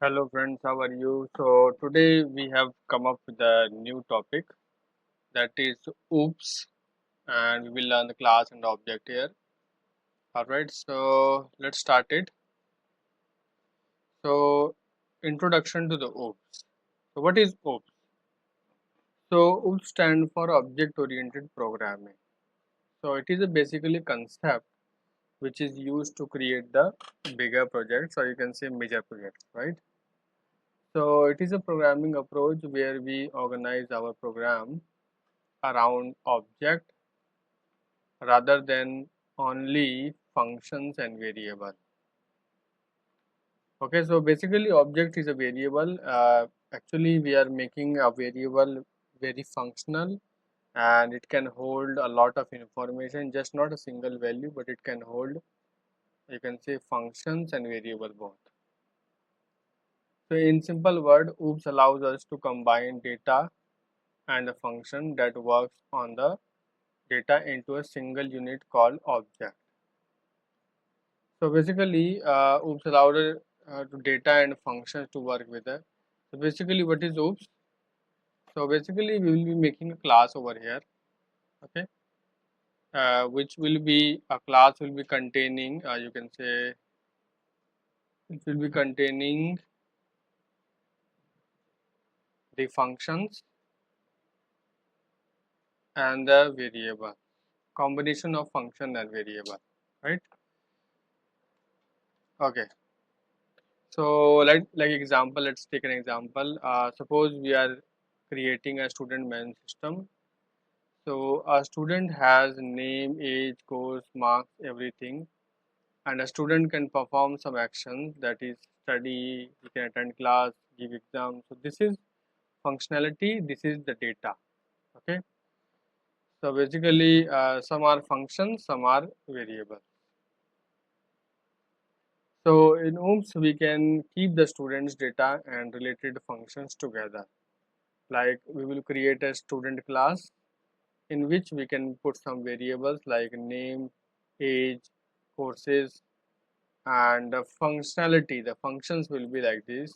Hello friends, how are you? So today we have come up with a new topic, that is OOPS, and we will learn the class and object here. Alright, so let's start it. So introduction to the OOPS. So what is OOPS? So OOPS stand for object oriented programming. So it is a basically concept which is used to create the bigger projects, or you can say major projects, right? So it is a programming approach where we organize our program around object rather than only functions and variable. Okay, so basically object is a variable. Actually we are making a variable very functional, and it can hold a lot of information, just not a single value, but it can hold, you can say, functions and variable both. So in simple word, OOPS allows us to combine data and a function that works on the data into a single unit called object. So basically, OOPS allowed to data and functions to work with it. So basically, what is OOPS? So basically, we will be making a class over here, okay, which will be a class will be containing, you can say, it will be containing the functions and the variable, combination of function and variable, right? Okay. So like example, let's take an example. Suppose we are creating a student management system. So a student has name, age, course, marks, everything, and a student can perform some actions, that is study, he can attend class, give exam. So this is functionality, this is the data. Okay. So basically, some are functions, some are variable. So in OOMS, we can keep the students' data and related functions together. Like we will create a student class in which we can put some variables like name, age, courses, and the functionality. The functions will be like this: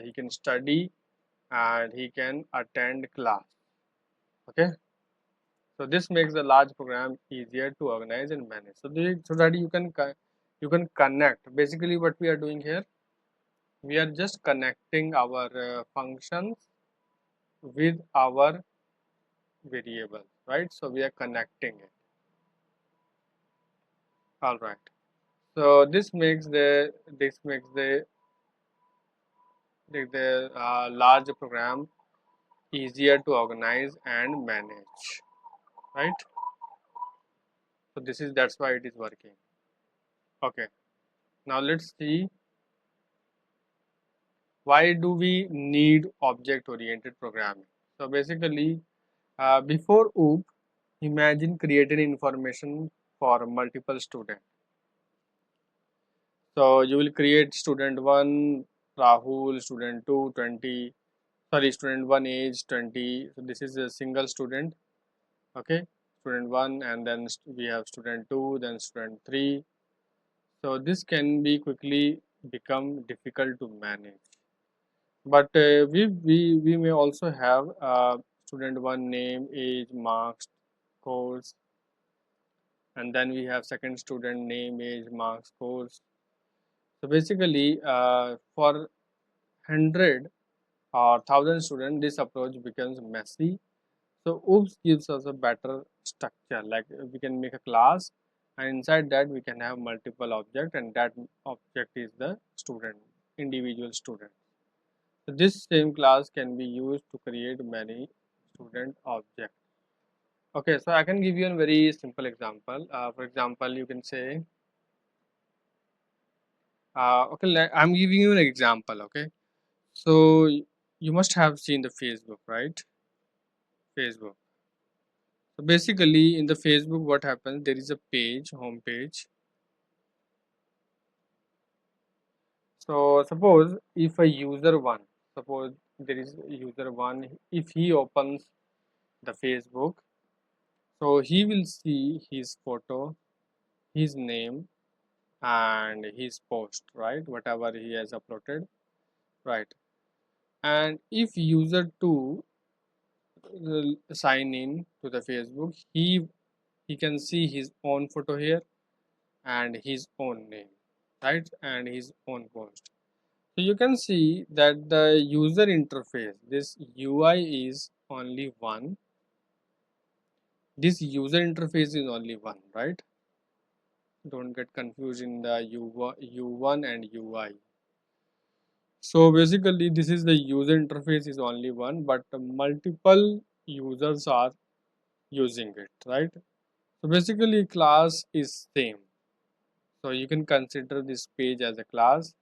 he can study and he can attend class. Okay, so this makes the large program easier to organize and manage. So that you can connect. Basically, what we are doing here, we are just connecting our functions with our variable, right? So we are connecting it. All right. So this makes the large program easier to organize and manage, right? So that's why it is working. Okay. Now let's see, why do we need object oriented programming? So basically, before OOP, imagine creating information for multiple students. So you will create student 1 Rahul, student 2 20, sorry, student 1 age 20. So this is a single student, okay, student 1, and then we have student 2, then student 3. So this can be quickly become difficult to manage, but we may also have student 1 name, age, marks, course, and then we have second student name, age, marks, course. So basically, for 100 or 1000 students, this approach becomes messy. So OOPS gives us a better structure, like we can make a class, and inside that we can have multiple objects, and that object is the student, individual student. So this same class can be used to create many student objects. Okay, so I can give you a very simple example. For example, you can say, okay, I'm giving you an example. Okay, so you must have seen the Facebook, right? Facebook. So basically, in the Facebook, what happens? There is a page, home page. So suppose if a user one, suppose there is a user one, if he opens the Facebook, so he will see his photo, his name, and his post, right? Whatever he has uploaded. right? And if user 2 sign in to the Facebook, he can see his own photo here and his own name, right, and his own post. So you can see that the user interface, this UI is only one. This user interface is only one, right? Don't get confused in the U1 and UI. So basically this is the user interface is only one, but multiple users are using it, right? So basically class is same. So you can consider this page as a class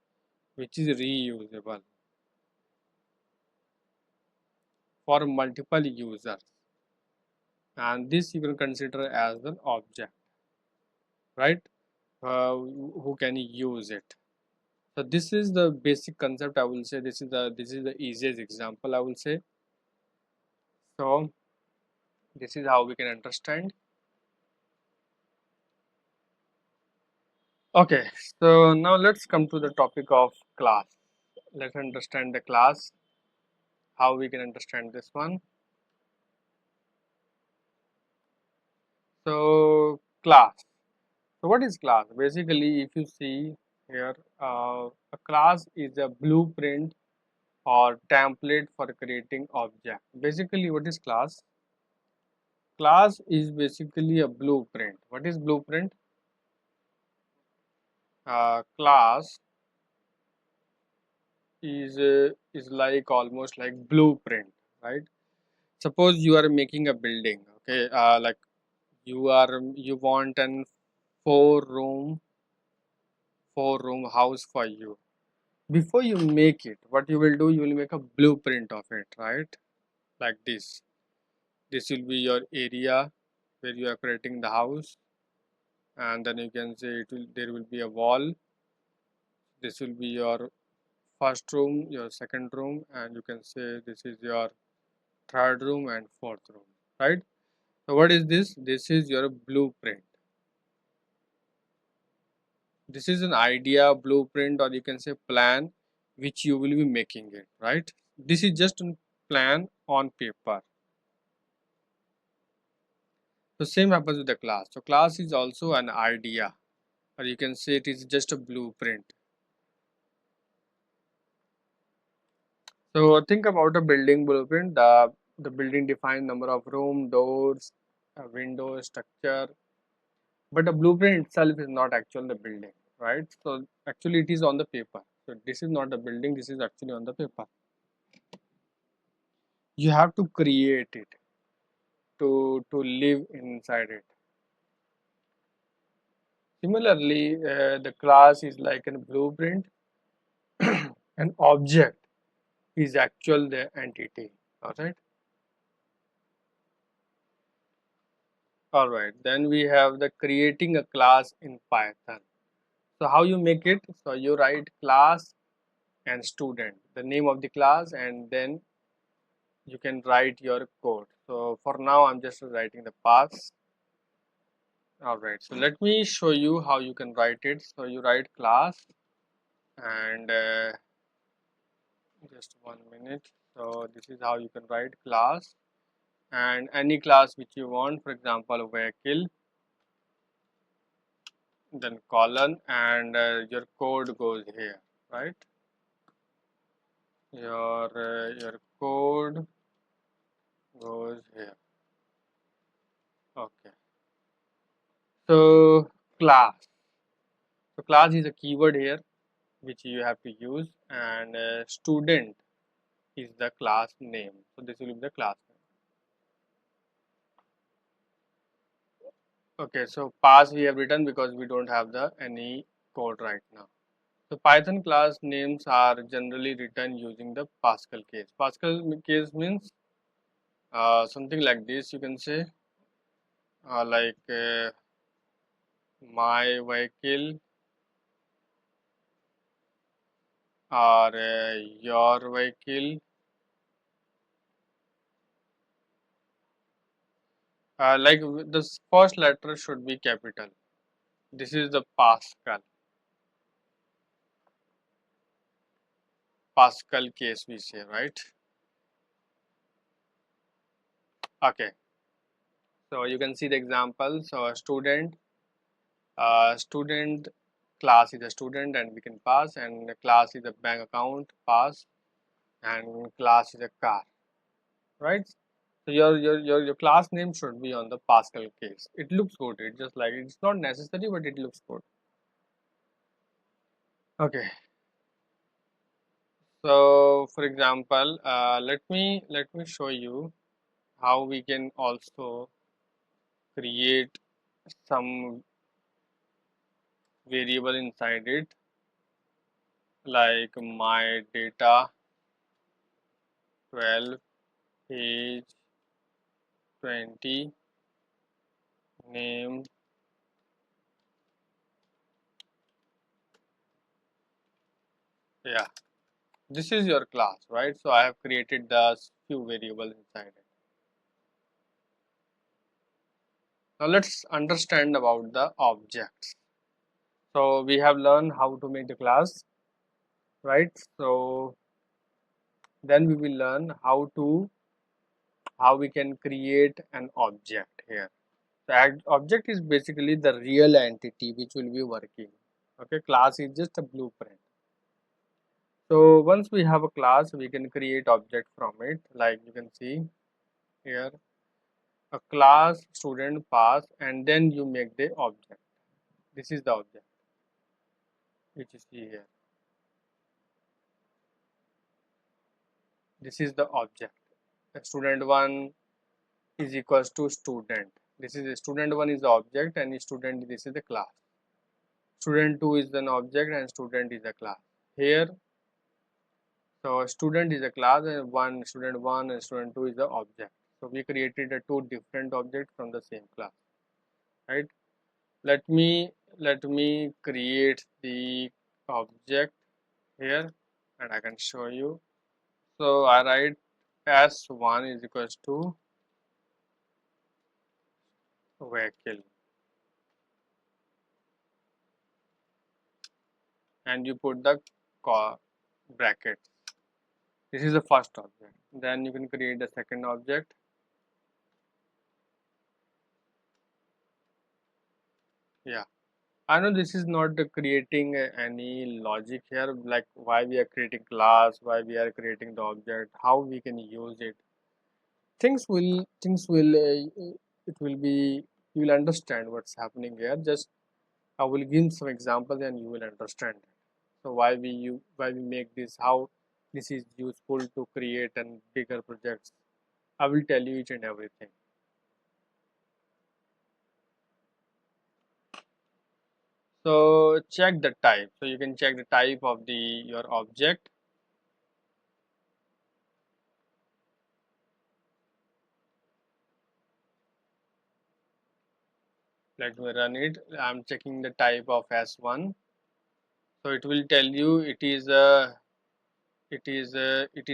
which is reusable for multiple users, and this you can consider as an object, right? Who can use it. So this is the basic concept. I will say this is the easiest example, I will say. So this is how we can understand. Okay, so now let's come to the topic of class. Let's understand the class, how we can understand this one. So class. So what is class? Basically, if you see here, a class is a blueprint or template for creating object. Basically, what is class? Class is basically a blueprint. What is blueprint? Class is like almost like blueprint, right? Suppose you are making a building, okay? Like you want an four room house for you. Before you make it, what you will do, you will make a blueprint of it, right? Like this will be your area where you are creating the house, and then you can say there will be a wall. This will be your first room, your second room, and you can say this is your third room and fourth room, right? So what is this? This is your blueprint. This is an idea, blueprint, or you can say plan, which you will be making it, right? This is just a plan on paper. So same happens with the class. So class is also an idea, or you can say it is just a blueprint. So think about a building blueprint. The building defines number of room, doors, windows, structure. But the blueprint itself is not actually the building, right? So actually it is on the paper. So this is not the building. This is actually on the paper. You have to create it to live inside it. Similarly, the class is like a blueprint. An object is actual the entity. All right. All right. Then we have the creating a class in Python. So how you make it? So you write class and student, the name of the class, and then you can write your code. So for now, I'm just writing the paths. All right. So let me show you how you can write it. So you write class and just 1 minute. So this is how you can write class and any class which you want. For example, vehicle, then colon, and your code goes here, right? Your code goes here. Okay. So class. So class is a keyword here which you have to use, and student is the class name. So this will be the class name. Okay. So pass we have written because we don't have the any code right now. So Python class names are generally written using the Pascal case. Pascal case means something like this. You can say like my vehicle or your vehicle. Like the first letter should be capital. This is the Pascal Pascal case we say, right? Okay, so you can see the example. So a student class is a student and we can pass, and the class is a bank account, pass, and class is a car, right? So your class name should be on the Pascal case. It looks good. It just like it's not necessary, but it looks good. Okay. So for example, let me show you how we can also create some variable inside it, like my data 12 page 20 name. Yeah, this is your class, right? So I have created the few variables inside it. Now let's understand about the objects. So we have learned how to make the class, right? So then we will learn how we can create an object here. The object is basically the real entity which will be working. Okay, class is just a blueprint. So once we have a class, we can create object from it. Like you can see here, a class student pass, and then you make the object. This is the object which you see here. This is the object. Student 1 is equals to student. This is student 1 is the object, and student, this is the class. Student 2 is an object and student is a class. Here, so student is a class and student 1 and student 2 is the object. So we created a two different objects from the same class, right? Let me create the object here, and I can show you. So I write s1 is equals to vehicle, and you put the brackets. This is the first object. Then you can create the second object. Yeah, I know this is not creating any logic here, like why we are creating class, why we are creating the object, how we can use it. Things will it will be, you will understand what's happening here. Just I will give some examples and you will understand. So why we make this, how this is useful to create and bigger projects. I will tell you each and everything. So check the type. So you can check the type of the your object. Let me run it. I'm checking the type of S1. So it will tell you it is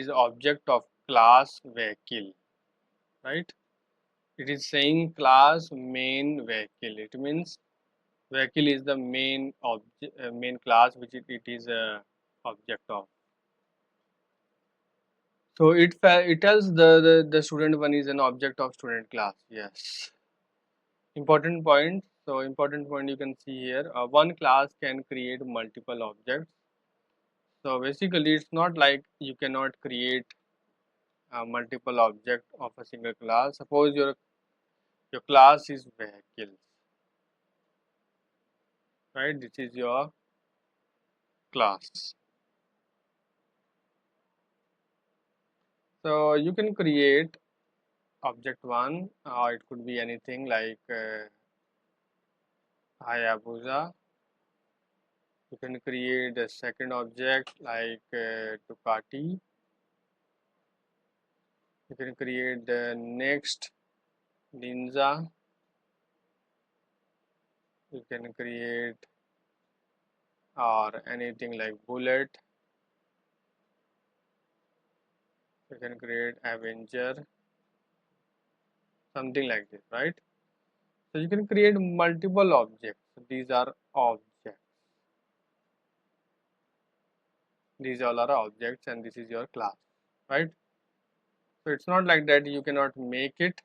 object of class vehicle, right? It is saying class main vehicle. It means vehicle is the main object, main class which it is a object of. So it tells the student one is an object of student class. Yes. Important point. So important point you can see here. One class can create multiple objects. So basically, it's not like you cannot create multiple object of a single class. Suppose your class is vehicles, right? This is your class. So you can create object one. It could be anything like Hayabusa. You can create a second object like Ducati. You can create the next Ninja. You can create or anything like Bullet. You can create Avenger, something like this, right? So you can create multiple objects. These are objects. These all are objects and this is your class, right? So it's not like that you cannot make it.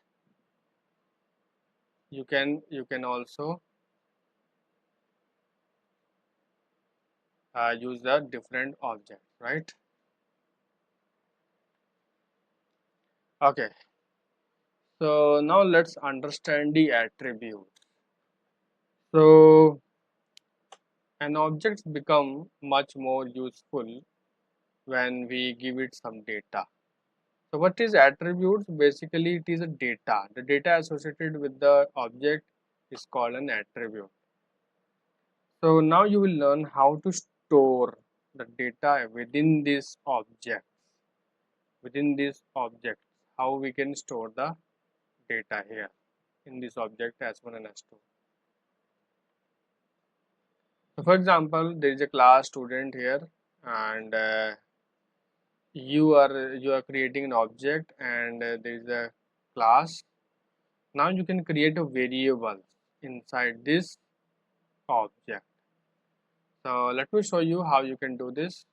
You can also use the different objects, right? Okay, so now let's understand the attributes. So an object become much more useful when we give it some data. So what is attributes? Basically it is a data. The data associated with the object is called an attribute. So now you will learn how to store the data within this object. Within this object, how we can store the data here in this object S1 and S2. So for example, there is a class student here, and you are creating an object, and there is a class. Now you can create a variable inside this object. So let me show you how you can do this.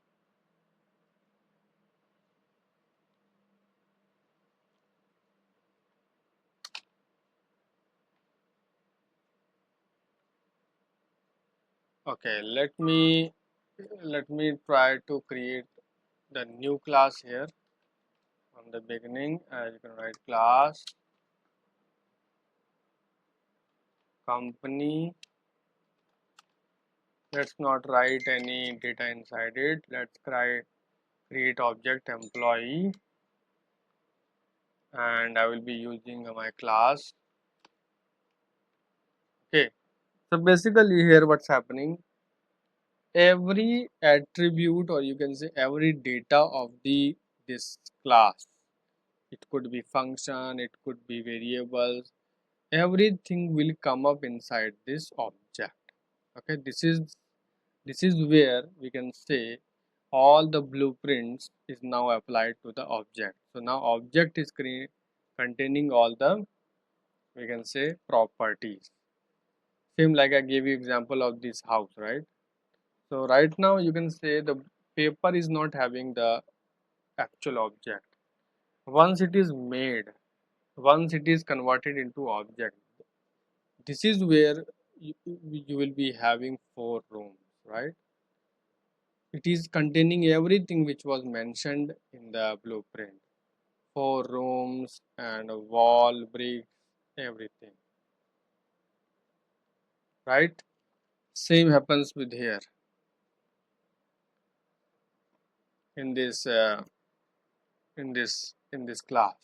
Okay, let me try to create the new class here. On the beginning, you can write class company. Let's not write any data inside it. Let's create object employee, and I will be using my class. Okay, so basically here what's happening, every attribute, or you can say every data of this class, it could be function, it could be variables, everything will come up inside this object. Okay, this is where we can say all the blueprints is now applied to the object. So now object is containing all the, we can say, properties. Same like I gave you example of this house, right? So right now you can say the paper is not having the actual object. Once it is made, once it is converted into object, this is where you will be having 4 rooms, right? It is containing everything which was mentioned in the blueprint. 4 rooms and a wall, bricks, everything, right? Same happens with here in this class.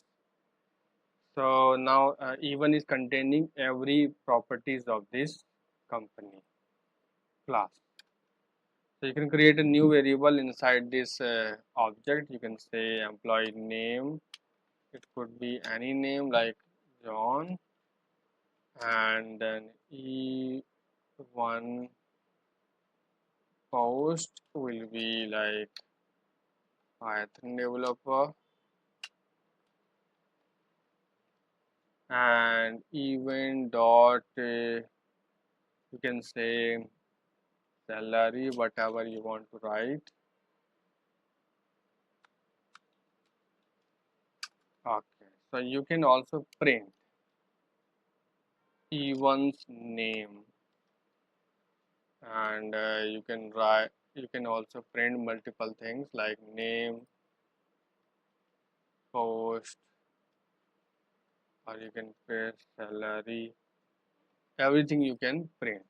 So now even is containing every properties of this company class. So you can create a new variable inside this object. You can say employee name. It could be any name like John, and then E1 post will be like Python developer, and event dot you can say salary, whatever you want to write. Okay, so you can also print E1's name, and you can also print multiple things like name, post, or you can print salary, everything you can print.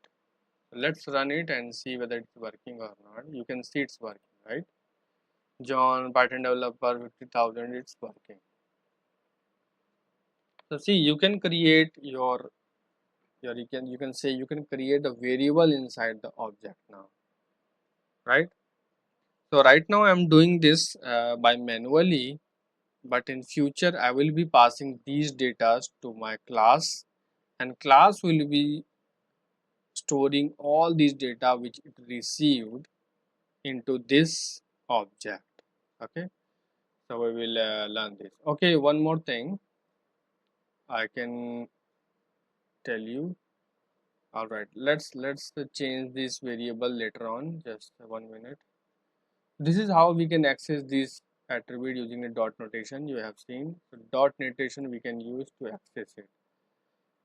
Let's run it and see whether it's working or not. You can see it's working, right? John, Python developer, 50,000, it's working. So see, you can create you can say you can create a variable inside the object now, right? So right now I'm doing this by manually, but in future I will be passing these data to my class, and class will be storing all these data which it received into this object. Okay, so we will learn this. Okay, one more thing I can tell you. All right, let's change this variable later on. Just 1 minute. This is how we can access this attribute using a dot notation you have seen. So dot notation we can use to access it.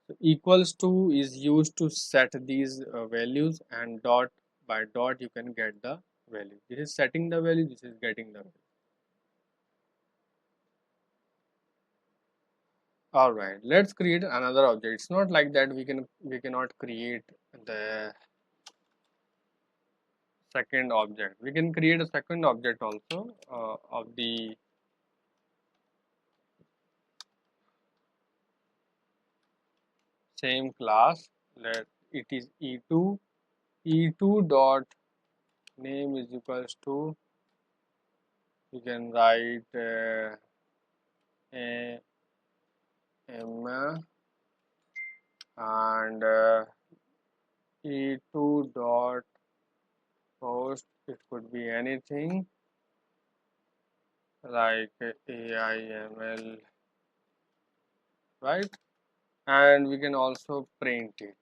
So equals to is used to set these values, and dot by dot you can get the value. This is setting the value, this is getting the value. All right, let's create another object. It's not like that we cannot create the second object. We can create a second object also of the same class. Let it is e2 dot name is equals to, you can write a m and e2 dot post, it could be anything like AIML, right? And we can also print it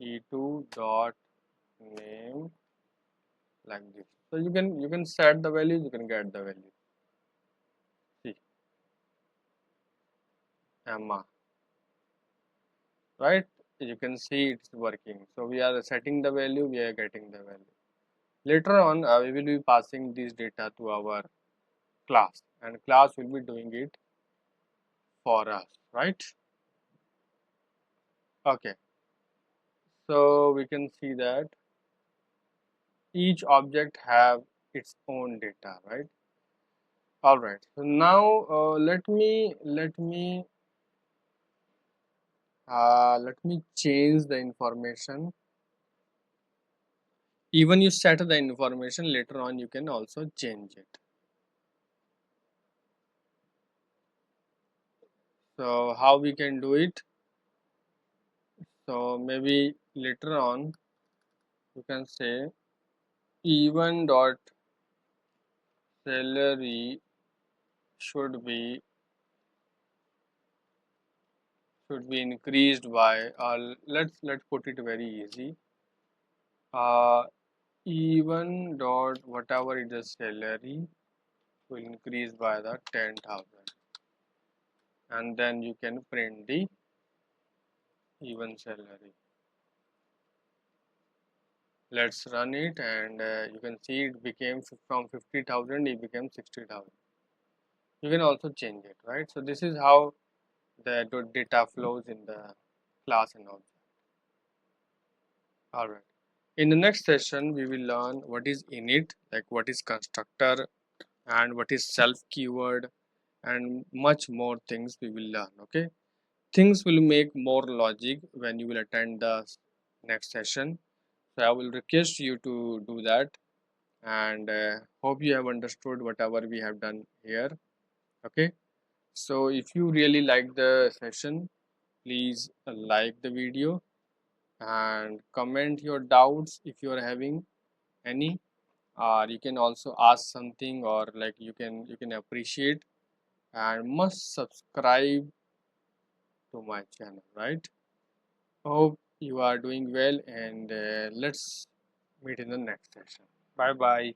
e2 dot name like this. So you can set the values, you can get the value. See, Emma, right? You can see it's working. So we are setting the value, we are getting the value. Later on, we will be passing this data to our class, and class will be doing it for us, right? Okay, so we can see that each object have its own data, right? All right, so now let me change the information. Even you set the information, later on you can also change it. So how we can do it? So maybe later on you can say even dot salary should be increased by, let's put it very easy, uh, even dot whatever is the salary will increase by the 10,000, and then you can print the even salary. Let's run it, and you can see it became from 50,000 it became 60,000. You can also change it, right? So this is how the data flows in the class and object. All right, in the next session we will learn what is init, like what is constructor and what is self keyword, and much more things we will learn. Okay, things will make more logic when you will attend the next session. So I will request you to do that, and hope you have understood whatever we have done here. Okay, so if you really like the session, please like the video and comment your doubts if you are having any, or you can also ask something, or like you can appreciate, and must subscribe to my channel, right? Hope you are doing well, and let's meet in the next session. Bye bye.